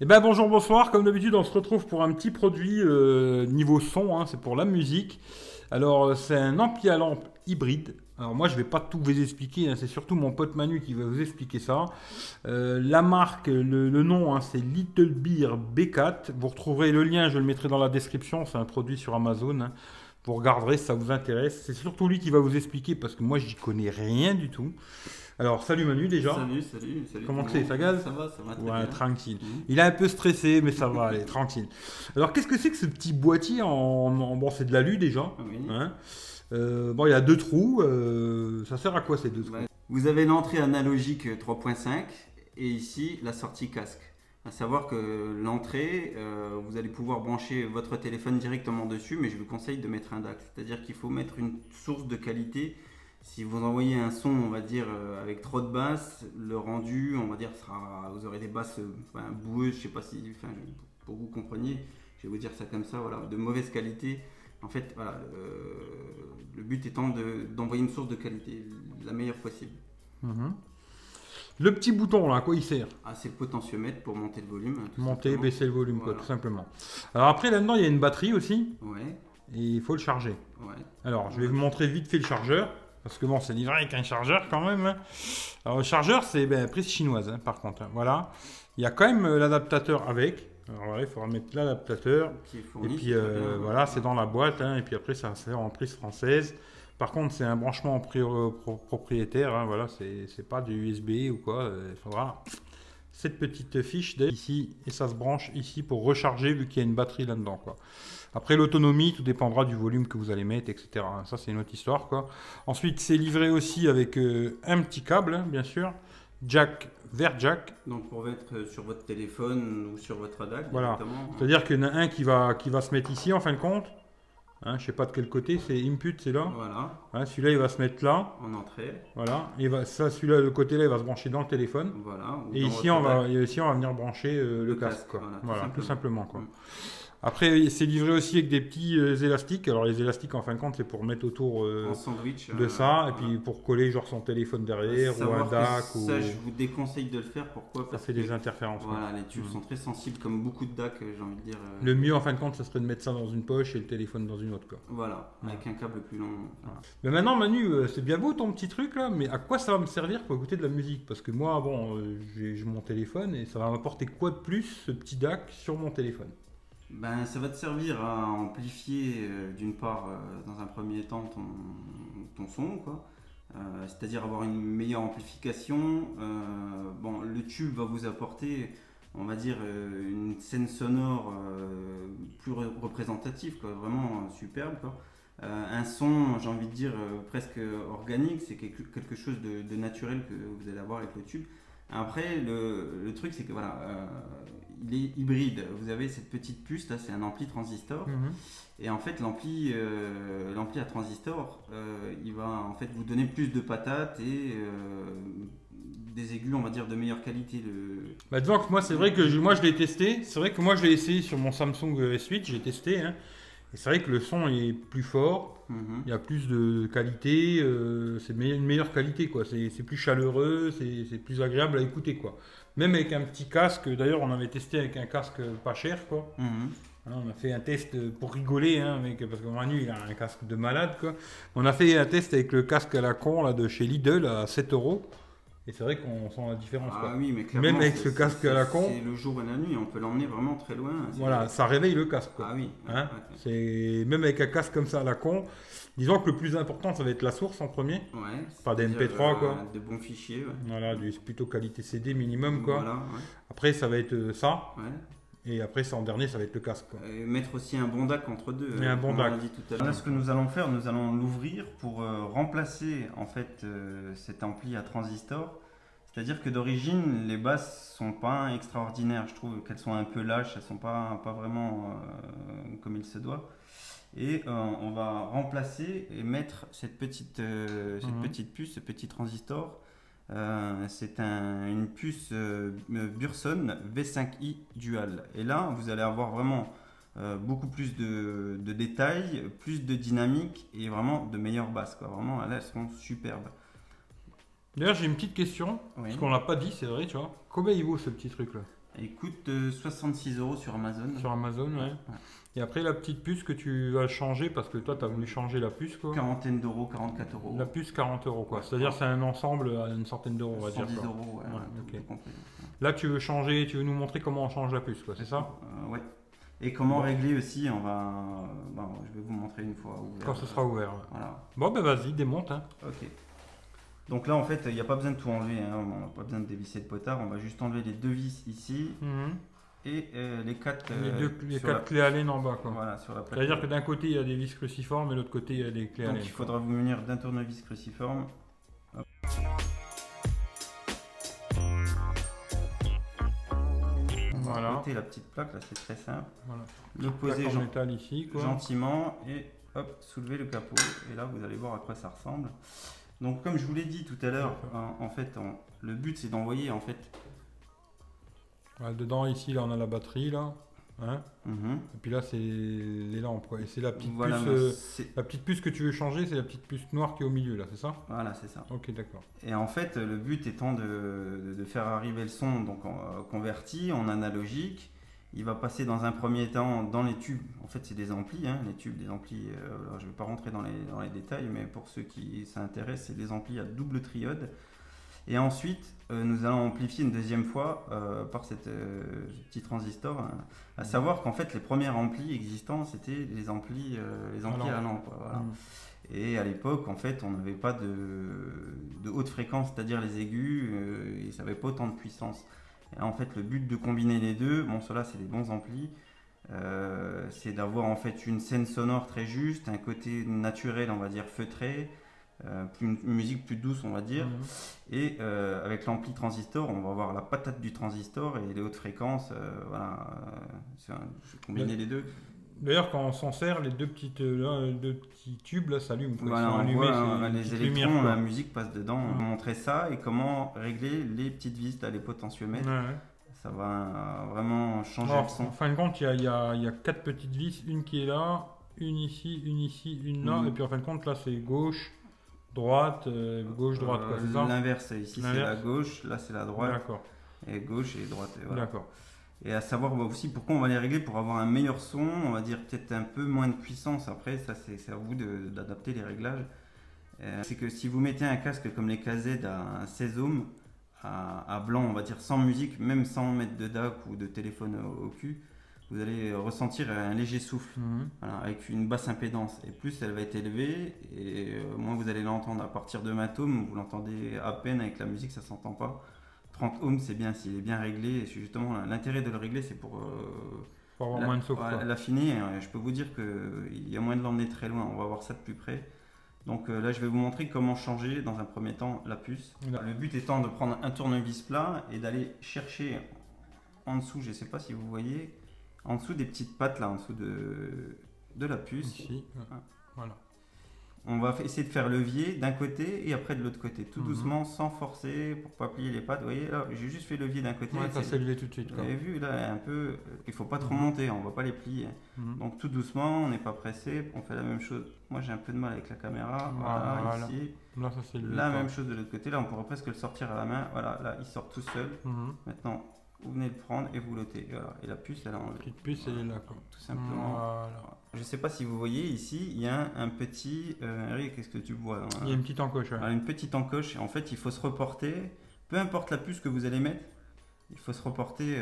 Eh ben bonjour, bonsoir. Comme d'habitude, on se retrouve pour un petit produit niveau son, hein, c'est pour la musique. Alors, c'est un ampli à lampe hybride. Alors moi, je vais pas tout vous expliquer, hein, c'est surtout mon pote Manu qui va vous expliquer ça. La marque, le nom, hein, c'est Little Beer B4. Vous retrouverez le lien, je le mettrai dans la description. C'est un produit sur Amazon, hein. Vous regarderez si ça vous intéresse. C'est surtout lui qui va vous expliquer parce que moi, j'y connais rien du tout. Alors, salut Manu déjà. Salut. Comment c'est, ça gaz? Ça va très Ouais, bien. tranquille. Mhm. Il est un peu stressé, mais ça va aller, tranquille. Alors, qu'est-ce que c'est que ce petit boîtier Bon, c'est de l'alu déjà. Oui. Hein. Bon, il y a deux trous. Ça sert à quoi ces deux trous? Ouais. Vous avez l'entrée analogique 3.5 et ici la sortie casque. À savoir que l'entrée, vous allez pouvoir brancher votre téléphone directement dessus, mais je vous conseille de mettre un DAC. C'est-à-dire qu'il faut mettre une source de qualité. Si vous envoyez un son, on va dire, avec trop de basses, le rendu, on va dire, sera, vous aurez des basses boueuses, je sais pas si, pour que vous compreniez, je vais vous dire ça comme ça, voilà, de mauvaise qualité. En fait, voilà, le but étant d'envoyer une source de qualité, la meilleure possible. Mhm. Le petit bouton là, à quoi il sert? Ah, c'est le potentiomètre pour monter le volume, hein, tout Monter, simplement. baisser le volume, quoi, Voilà. tout simplement. Alors après, là-dedans, il y a une batterie aussi, Ouais, et il faut le charger. ouais. Alors, je vais vous montrer vite fait le chargeur. Parce que bon, c'est livré avec un chargeur quand même, hein. Alors, le chargeur, c'est prise chinoise, hein, par contre, hein. Voilà. Il y a quand même l'adaptateur avec. Alors, voilà, il faudra mettre l'adaptateur. Qui est Et fourni, puis, c'est très bien. voilà, c'est dans la boîte, hein. Et puis après, ça sert en prise française. Par contre, c'est un branchement propriétaire, hein. Voilà, c'est pas du USB ou quoi. Il faudra cette petite fiche ici. Et ça se branche ici pour recharger, vu qu'il y a une batterie là-dedans, quoi. Après, l'autonomie, tout dépendra du volume que vous allez mettre, etc. Ça, c'est une autre histoire, quoi. Ensuite, c'est livré aussi avec un petit câble, hein, bien sûr. Jack vers jack. Donc pour mettre sur votre téléphone ou sur votre DAC Voilà. directement. C'est-à-dire qu'il y en a un qui va se mettre ici, en fin de compte. Hein, je sais pas de quel côté, c'est input, c'est là. Voilà, Hein, celui-là, il va se mettre là. en entrée. Voilà. Et celui-là, le côté-là, il va se brancher dans le téléphone. Voilà. Ou Et dans ici, votre DAC. ici, on va venir brancher le casque, quoi. Voilà, Tout simplement, quoi. Mm. Après, c'est livré aussi avec des petits élastiques. Alors, les élastiques, en fin de compte, c'est pour mettre autour En sandwich. de ça. Et voilà. puis, pour coller, genre, son téléphone derrière ou Savoir un que DAC. ça, je vous déconseille de le faire. Pourquoi? Ça Parce fait que des interférences. voilà, les tubes Mm. sont très sensibles, comme beaucoup de DAC, j'ai envie de dire. Le mieux, en fin de compte, ça serait de mettre ça dans une poche et le téléphone dans une autre, quoi. Voilà, avec un câble plus long. Voilà. Mais maintenant, Manu, c'est bien beau ton petit truc là, mais à quoi ça va me servir pour écouter de la musique? Parce que moi, bon, j'ai mon téléphone et ça va m'apporter quoi de plus ce petit DAC sur mon téléphone? Ben, ça va te servir à amplifier, d'une part, dans un premier temps, ton son, quoi. C'est-à-dire avoir une meilleure amplification. Bon, le tube va vous apporter, on va dire, une scène sonore plus représentative, quoi, vraiment superbe, quoi. Un son, j'ai envie de dire, presque organique, c'est quelque chose de naturel que vous allez avoir avec le tube. Après, le truc, c'est que voilà, il est hybride. Vous avez cette petite puce, là, c'est un ampli transistor. Et en fait, l'ampli à transistor, il va en fait vous donner plus de patates et des aigus, on va dire, de meilleure qualité. Bah, disons que moi, c'est vrai que moi je l'ai testé. C'est vrai que moi je l'ai essayé sur mon Samsung S8, j'ai testé, hein. Et c'est vrai que le son est plus fort, il y a plus de qualité, c'est une meilleure qualité, quoi. C'est plus chaleureux, c'est plus agréable à écouter, quoi. Même avec un petit casque, d'ailleurs on avait testé avec un casque pas cher, quoi. Mhm. Hein, on a fait un test pour rigoler, hein, parce que Manu il a un casque de malade, quoi. On a fait un test avec le casque à la con là, de chez Lidl à 7 euros. Et c'est vrai qu'on sent la différence, quoi. Ah oui, mais clairement, Même avec ce casque à la con. c'est le jour et la nuit, on peut l'emmener vraiment très loin. Voilà, ça réveille le casque, quoi. Ah oui. Hein, ouais. c'est même avec un casque comme ça à la con. Disons que le plus important, ça va être la source en premier. Ouais, Pas des c'est-à-dire, MP3, quoi. De bons fichiers. Ouais. Voilà, plutôt qualité CD minimum, quoi. Voilà, ouais. Après, ça va être ça. Ouais. Et après, ça en dernier, ça va être le casque, quoi. Mettre aussi un bon DAC entre deux. Et un bon comme on l'a DAC. dit tout à l'heure. Là, ce que nous allons faire, nous allons l'ouvrir pour remplacer en fait cet ampli à transistor. C'est-à-dire que d'origine, les basses sont pas extraordinaires. Je trouve qu'elles sont un peu lâches, elles sont pas vraiment comme il se doit. Et on va remplacer et mettre cette petite puce, ce petit transistor. C'est une puce Burson V5i Dual. Et là, vous allez avoir vraiment beaucoup plus de détails, plus de dynamique et vraiment de meilleures basses, quoi. Vraiment, là, elles seront superbes. D'ailleurs, j'ai une petite question, Oui. parce qu'on l'a pas dit, c'est vrai, tu vois. Combien il vaut ce petit truc-là? Il coûte 66 € sur Amazon. Sur Amazon, ouais. Et après, la petite puce que tu vas changer, parce que toi, tu as voulu changer la puce, quoi. Quarantaine d'euros, 44 €. La puce, 40 €, quoi. C'est-à-dire, c'est un ensemble à une centaine d'euros, on va dire. 110 €, quoi. ouais, ok. tout complet. Là, tu veux changer, tu veux nous montrer comment on change la puce, quoi, c'est ça? Ouais. Et comment régler aussi, je vais vous montrer une fois ouvert. Quand ce sera ouvert. Ouais. Voilà. Bon, ben vas-y, démonte. Hein. Ok. Donc là, en fait, il n'y a pas besoin de tout enlever, hein. On n'a pas besoin de dévisser le potard. On va juste enlever les 2 vis ici et les 4 les 4 clés Allen en bas, quoi. Voilà, sur la plaque. C'est-à-dire que d'un côté, il y a des vis cruciformes et de l'autre côté, il y a des clés Allen. Donc il faudra vous munir d'un tournevis cruciforme. Hop. Voilà. Côté la petite plaque, là c'est très simple. Voilà. Le poser en métal ici, quoi. gentiment et hop, soulever le capot. Et là vous allez voir à quoi ça ressemble. Donc comme je vous l'ai dit tout à l'heure, en fait, le but c'est d'envoyer en fait. Voilà, dedans ici, là on a la batterie là. Hein Et puis là c'est les lampes, quoi. Et c'est la petite puce. La petite puce que tu veux changer, c'est la petite puce noire qui est au milieu là, c'est ça? Voilà, c'est ça. Ok, d'accord. Et en fait, le but étant de faire arriver le son donc converti en analogique. Il va passer dans un premier temps dans les tubes. En fait, c'est des amplis, hein, les tubes, des amplis. Alors, je ne vais pas rentrer dans les détails, mais pour ceux qui s'intéressent, c'est des amplis à double triode. Et ensuite, nous allons amplifier une deuxième fois par cette petit transistor. Hein. À savoir qu'en fait, les premiers amplis existants, c'était les amplis à lampe. Voilà. Et à l'époque, en fait, on n'avait pas de haute fréquence, c'est-à-dire les aigus, et ça n'avait pas autant de puissance. Et en fait, le but de combiner les deux, bon, ceux-là, c'est des bons amplis, c'est d'avoir en fait une scène sonore très juste, un côté naturel, on va dire feutré, une musique plus douce, on va dire. Et avec l'ampli transistor, on va avoir la patate du transistor et les hautes fréquences. Voilà, combiner les deux. D'ailleurs, quand on s'en sert, les deux petits tubes là s'allument. Voilà, on voit les électrons, la musique passe dedans. On va montrer ça et comment régler les petites vis, là, les potentiomètres. Ça va vraiment changer le son. En fin de compte, il y a 4 petites vis, une qui est là, une ici, une là, et puis en fin de compte, là c'est gauche, droite, gauche, droite, quoi, c'est ça? L'inverse, ici c'est la gauche, là c'est la droite. D'accord. Et gauche et droite. Et voilà. D'accord. Et à savoir aussi pourquoi on va les régler pour avoir un meilleur son, on va dire peut-être un peu moins de puissance. Après, ça c'est à vous d'adapter les réglages. C'est que si vous mettez un casque comme les KZ à 16 ohms, à blanc, on va dire sans musique, même sans mettre de DAC ou de téléphone au cul, vous allez ressentir un léger souffle, voilà, avec une basse impédance. Et plus elle va être élevée, et moins vous allez l'entendre. À partir de 20 ohms, vous l'entendez à peine, avec la musique ça s'entend pas. 30 ohms c'est bien s'il est bien réglé, et justement l'intérêt de le régler c'est pour avoir moins de souffle. L'affiner. Je peux vous dire qu'il y a moyen de l'emmener très loin, on va voir ça de plus près. Donc là je vais vous montrer comment changer dans un premier temps la puce. Le but étant de prendre un tournevis plat et d'aller chercher en dessous, je ne sais pas si vous voyez, en dessous des petites pattes là, en dessous de la puce. Ici, voilà. On va essayer de faire levier d'un côté et après de l'autre côté, tout doucement, sans forcer, pour pas plier les pattes. Vous voyez là, j'ai juste fait levier d'un côté. Ouais, ça s'est levé tout de suite. Vous avez vu là, un peu, il faut pas trop monter, on va pas les plier. Donc tout doucement, on n'est pas pressé, on fait la même chose. Moi j'ai un peu de mal avec la caméra, voilà. Ici. Là, ça s'est levé. La même chose de l'autre côté, là on pourrait presque le sortir à la main. Voilà, là il sort tout seul. Maintenant, vous venez le prendre et vous l'ôtez. Voilà. Et la puce, elle est enlevée. La petite puce, elle est là, quoi. Tout simplement. Voilà. Je ne sais pas si vous voyez ici, il y a un petit. Eric, qu'est-ce que tu vois? Il y a une petite encoche. Ouais. Une petite encoche. En fait, il faut se reporter. Peu importe la puce que vous allez mettre, il faut se reporter,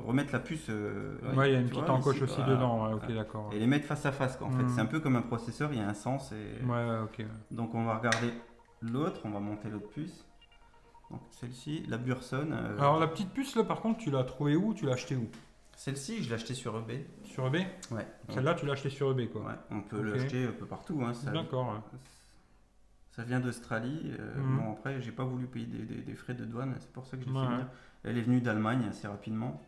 remettre la puce. Ouais, il y a une petite encoche ici, aussi dedans. Ouais, ok, d'accord. Et les mettre face à face, quoi. En fait, c'est un peu comme un processeur, il y a un sens. Et... Ouais, ok. Donc, on va regarder l'autre, on va monter l'autre puce. Donc, celle-ci, la Burson. Alors, la petite puce, là, par contre, tu l'as trouvée où? Tu l'as achetée où? Celle-ci, je l'ai achetée sur eBay. Sur eBay? Ouais. Celle-là, tu l'as achetée sur eBay, quoi. Ouais, on peut l'acheter un peu partout. Hein, d'accord. Ouais. Ça vient d'Australie. Bon, après, j'ai pas voulu payer des frais de douane, c'est pour ça que je l'ai fait venir. Elle est venue d'Allemagne assez rapidement.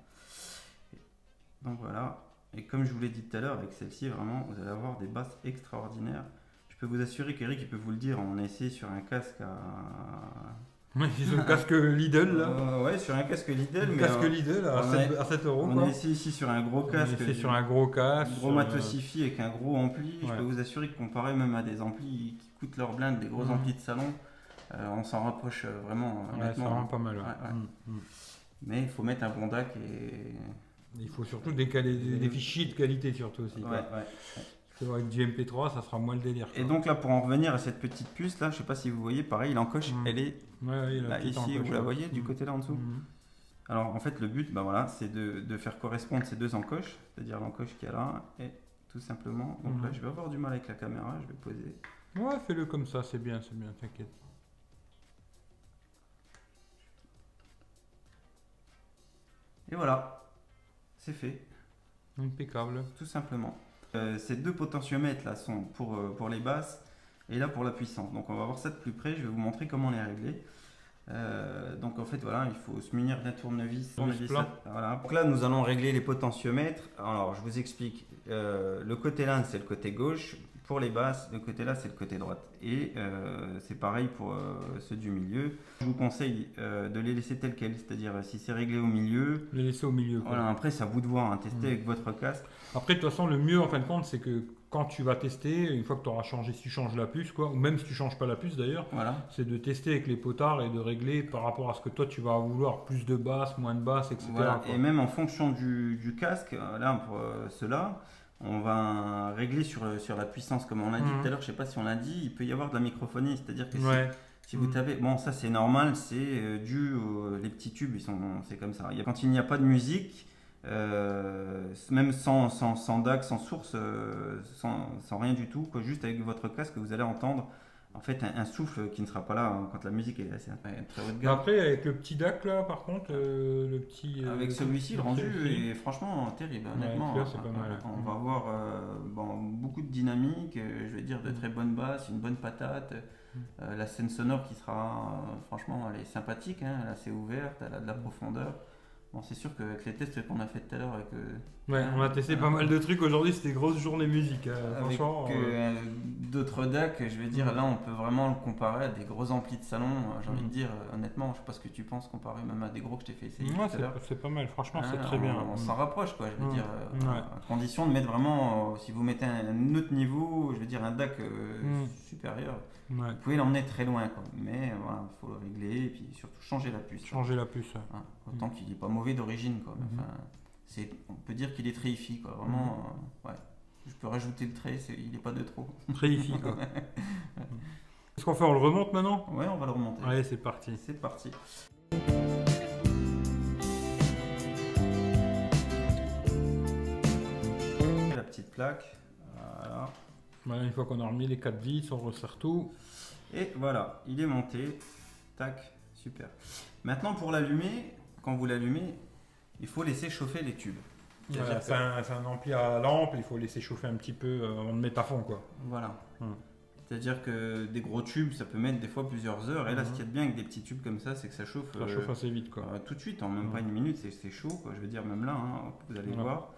Donc voilà. Et comme je vous l'ai dit tout à l'heure, avec celle-ci, vraiment, vous allez avoir des basses extraordinaires. Je peux vous assurer qu'Eric, il peut vous le dire, on a essayé sur un casque à. Ouais, sur un casque Lidl là. Ouais, sur un casque Lidl. Un casque Lidl à 7 euros. On est ici sur un gros casque. On est sur un gros casque. Un gros matos hi-fi avec un gros ampli. Je peux vous assurer que comparé même à des amplis qui coûtent leur blinde, des gros amplis de salon, on s'en rapproche vraiment. Ouais, c'est vraiment pas mal. Mais il faut mettre un bon DAC et... Il faut surtout des fichiers de qualité surtout aussi. Ouais, ouais. Parce qu'avec du MP3, ça sera moins le délire. Quoi. Et donc là, pour en revenir à cette petite puce là, je sais pas si vous voyez, pareil, l'encoche, elle est là, ici, vous la voyez, du côté là en dessous. Alors en fait, le but, bah, voilà, c'est de faire correspondre ces deux encoches, c'est-à-dire l'encoche qui est là et tout simplement. Donc là, je vais avoir du mal avec la caméra, je vais poser. Ouais, fais-le comme ça, c'est bien, t'inquiète. Et voilà, c'est fait. Impeccable. Tout simplement. Ces deux potentiomètres là sont pour les basses et là pour la puissance. Donc on va voir ça de plus près, je vais vous montrer comment les régler. Donc en fait voilà, il faut se munir d'un tournevis. Voilà. Donc là nous allons régler les potentiomètres. Alors je vous explique. Le côté là c'est le côté gauche. Pour les basses, le côté là c'est le côté droite. Et c'est pareil pour ceux du milieu. Je vous conseille de les laisser tels quels, c'est-à-dire si c'est réglé au milieu. Les laisser au milieu. Quoi. Voilà, après c'est à vous de voir, hein, tester avec votre casque. Après de toute façon le mieux en fin de compte c'est que quand tu vas tester, une fois que tu auras changé, si tu changes la puce, quoi, ou même si tu changes pas la puce d'ailleurs, voilà. C'est de tester avec les potards et de régler par rapport à ce que toi tu vas vouloir, plus de basse, moins de basse, etc. Voilà. Et même en fonction du casque, là pour ceux-là, on va régler sur la puissance, comme on l'a dit tout à l'heure, je sais pas si on l'a dit, il peut y avoir de la microphonie, c'est-à-dire que si vous tapez, bon ça c'est normal, c'est dû les petits tubes, c'est comme ça. Quand il n'y a pas de musique, même sans DAC, sans source, sans rien du tout, quoi, juste avec votre casque, vous allez entendre en fait un souffle qui ne sera pas là hein, quand la musique est assez très haut de gamme. Après avec le petit DAC là par contre, le petit... avec celui-ci le rendu est franchement terrible, honnêtement. Ouais, c'est pas mal. On va avoir beaucoup de dynamique, je vais dire de très bonnes basses, une bonne patate. La scène sonore qui sera franchement elle est sympathique, hein, elle est assez ouverte, elle a de la profondeur. Bon, c'est sûr qu'avec les tests qu'on a fait tout à l'heure, on a testé pas mal de trucs aujourd'hui, c'était grosse journée musique. Avec d'autres DAC, je vais dire, là on peut vraiment le comparer à des gros amplis de salon. J'ai envie de dire, honnêtement, je sais pas ce que tu penses comparé même à des gros que je t'ai fait essayer tout à l'heure. C'est pas mal, franchement, c'est très bien. On s'en rapproche, quoi, je veux dire, à condition de mettre vraiment, si vous mettez un autre niveau, je veux dire un DAC supérieur. Vous pouvez l'emmener très loin, quoi. Mais voilà, il faut le régler et puis surtout changer la puce. Autant qu'il n'est pas mauvais d'origine, quoi. On peut dire qu'il est très hi-fi, quoi. Vraiment, je peux rajouter le trait, il n'est pas de trop. Très hi-fi, quoi. Qu'est-ce qu'on fait? On le remonte maintenant? Ouais, on va le remonter. Allez, c'est parti. C'est parti. La petite plaque. Voilà. Voilà, une fois qu'on a remis les 4 vis, on resserre tout. Et voilà, il est monté. Tac, super. Maintenant, pour l'allumer, quand vous l'allumez, il faut laisser chauffer les tubes. Voilà, c'est un ampli à lampe, il faut laisser chauffer un petit peu avant de mettre à fond, quoi. Voilà. C'est-à-dire que des gros tubes, ça peut mettre des fois plusieurs heures. Et là, ce qu'il y a de bien avec des petits tubes comme ça, c'est que ça chauffe. Ça chauffe assez vite, quoi. Tout de suite, en même pas une minute, c'est chaud, quoi. Je veux dire, même là, hein, vous allez voir.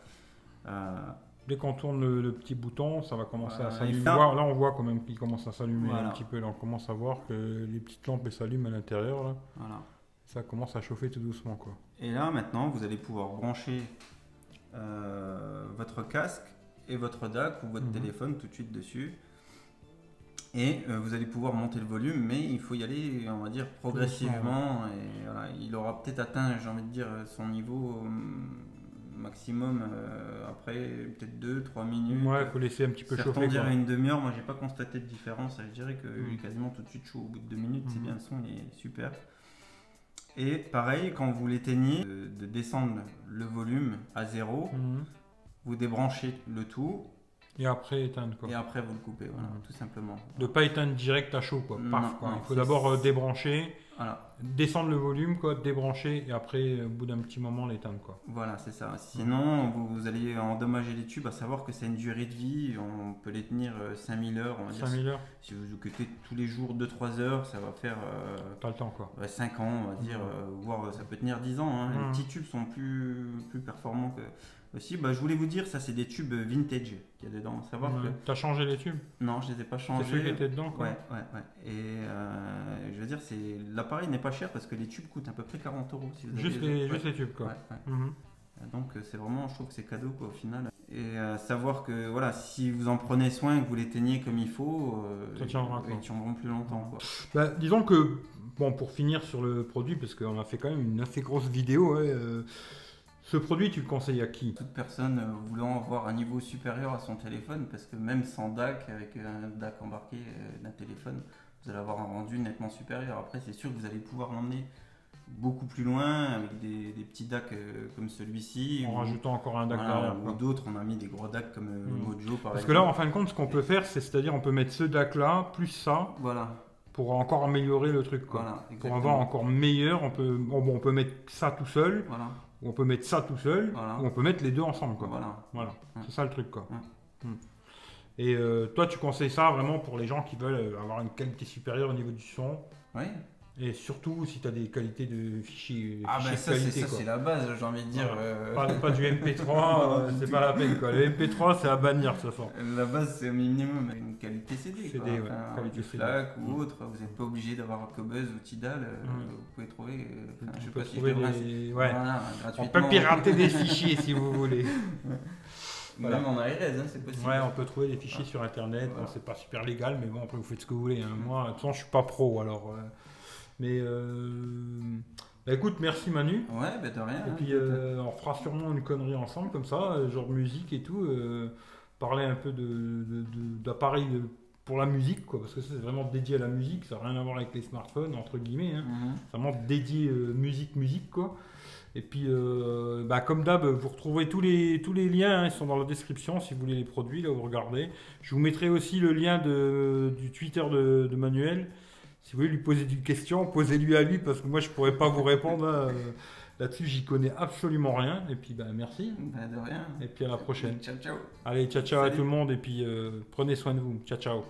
Dès qu'on tourne le petit bouton, ça va commencer à s'allumer. Là, on voit quand même qu'il commence à s'allumer un petit peu. Là, on commence à voir que les petites lampes s'allument à l'intérieur. Là. Voilà. Ça commence à chauffer tout doucement, quoi. Et là, maintenant, vous allez pouvoir brancher votre casque et votre DAC ou votre téléphone tout de suite dessus. Et vous allez pouvoir monter le volume, mais il faut y aller, on va dire, progressivement. Et voilà, il aura peut-être atteint, j'ai envie de dire, son niveau maximum après peut-être 2-3 minutes. Ouais, il faut laisser un petit peu chauffer. Certains diraient une demi-heure, moi j'ai pas constaté de différence. Je dirais que quasiment tout de suite chaud au bout de 2 minutes, c'est bien, le son il est super. Et pareil, quand vous l'éteignez, de descendre le volume à 0, vous débranchez le tout. Et après éteindre, quoi. Et après vous le coupez, voilà, tout simplement. De ne pas éteindre direct à chaud, quoi. Paf, quoi. Il faut d'abord débrancher, descendre le volume, quoi, débrancher, et après, au bout d'un petit moment, l'éteindre, quoi. Voilà, c'est ça. Sinon, vous allez endommager les tubes, à savoir que c'est une durée de vie, on peut les tenir 5000 heures, on va dire. 5000 heures. Si vous occupez tous les jours 2-3 heures, ça va faire... pas le temps, quoi. 5 ans, on va dire, voire ça peut tenir 10 ans. Hein. Les petits tubes sont plus performants que... Aussi, je voulais vous dire, ça c'est des tubes vintage qu'il y a dedans. Savoir que... T'as changé les tubes? Non, je les ai pas changés. C'est ceux qui étaient dedans, quoi. Ouais. Et je veux dire, l'appareil n'est pas cher parce que les tubes coûtent à peu près 40 €. Si vous juste les tubes, quoi. Donc c'est vraiment, je trouve que c'est cadeau, quoi, au final. Et savoir que voilà, si vous en prenez soin, que vous les teignez comme il faut, ça tiendra, quoi. Ils tiendront plus longtemps, quoi. Disons que bon, pour finir sur le produit, parce qu'on a fait quand même une assez grosse vidéo, ouais, ce produit, tu le conseilles à qui? Toute personne voulant avoir un niveau supérieur à son téléphone, parce que même sans DAC, avec un DAC embarqué d'un téléphone, vous allez avoir un rendu nettement supérieur. Après, c'est sûr que vous allez pouvoir l'emmener beaucoup plus loin avec des petits DAC comme celui-ci. En rajoutant encore un DAC voilà, derrière. ou Quoi. d'autres, on a mis des gros DAC comme le Mojo par Parce exemple. que là, en fin de compte, ce qu'on peut faire, c'est-à-dire on peut mettre ce DAC-là, plus ça, Voilà, pour encore améliorer le truc. Quoi. voilà, Pour exactement. avoir encore meilleur, on peut mettre ça tout seul, Voilà, ou on peut mettre ça tout seul, Voilà. ou on peut mettre les deux ensemble. Quoi. voilà. Voilà, Ouais. c'est ça le truc. Quoi. Ouais. Et toi, tu conseilles ça vraiment pour les gens qui veulent avoir une qualité supérieure au niveau du son, Oui. et surtout si tu as des qualités de fichiers, Ah ben fichiers ça, de qualité. c'est Quoi. la base, j'ai envie de dire. Pas du MP3, c'est pas la peine. Quoi. Le MP3, c'est à bannir de toute façon. La base, c'est au minimum une qualité CD. CD, quoi. ouais, Enfin, qualité du CD. FLAC ou autre. Vous n'êtes pas obligé d'avoir Cobuzz ou Tidal. Vous pouvez trouver. Je sais On peut pas si trouver je devrais- des... ouais. Voilà, On gratuitement. peut pirater des fichiers si vous voulez. Voilà. Même en ARS, hein, c'est possible. Ouais, on peut trouver des fichiers sur internet. Voilà. Bon, c'est pas super légal, mais bon, après vous faites ce que vous voulez. Hein. Moi, de toute façon, je suis pas pro alors. Mais bah, écoute, merci Manu. Ouais, bah de rien. Et hein. puis on fera sûrement une connerie ensemble comme ça, genre musique et tout. Parler un peu d'appareils pour la musique, quoi, parce que ça, c'est vraiment dédié à la musique. Ça n'a rien à voir avec les smartphones, entre guillemets. Hein. C'est vraiment dédié musique, quoi. Et puis, bah, comme d'hab, vous retrouverez tous les liens, hein, ils sont dans la description si vous voulez les produits, là vous regardez. Je vous mettrai aussi le lien du Twitter de Manuel. Si vous voulez lui poser des questions, posez-lui à lui parce que moi je pourrais pas vous répondre. Hein. Là-dessus, j'y connais absolument rien. Et puis, bah, merci. Bah de rien. Et puis à la prochaine. Ciao, ciao. Allez, ciao à Salut. tout le monde. Et puis, prenez soin de vous. Ciao.